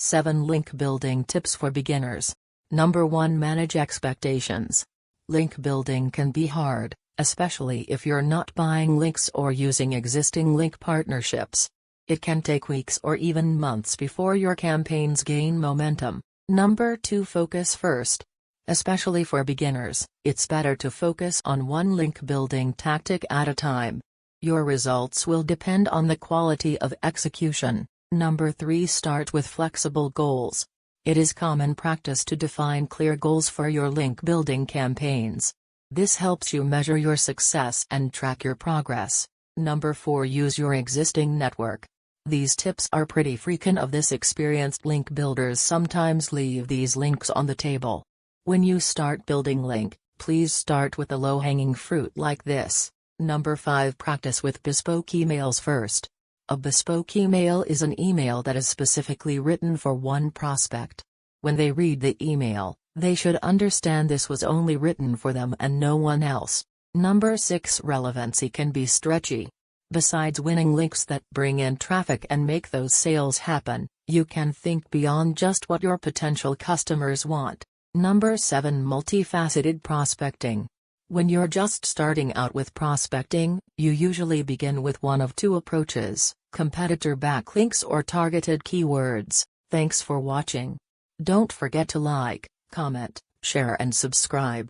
7 Link Building Tips for Beginners. Number 1. Manage expectations. Link building can be hard, especially if you're not buying links or using existing link partnerships. It can take weeks or even months before your campaigns gain momentum. Number 2. Focus first. Especially for beginners, it's better to focus on one link building tactic at a time. Your results will depend on the quality of execution. Number 3. Start with flexible goals. It is common practice to define clear goals for your link building campaigns. This helps you measure your success and track your progress. Number 4. Use your existing network. These tips are pretty frequent of this experienced link builders sometimes leave these links on the table. When you start building link, please start with the low-hanging fruit like this. Number 5. Practice with bespoke emails first. A bespoke email is an email that is specifically written for one prospect. When they read the email, they should understand this was only written for them and no one else. Number 6. Relevancy can be stretchy. Besides winning links that bring in traffic and make those sales happen, you can think beyond just what your potential customers want. Number 7. Multifaceted prospecting. When you're just starting out with prospecting, you usually begin with one of two approaches: competitor backlinks or targeted keywords. Thanks for watching. Don't forget to like, comment, share and subscribe.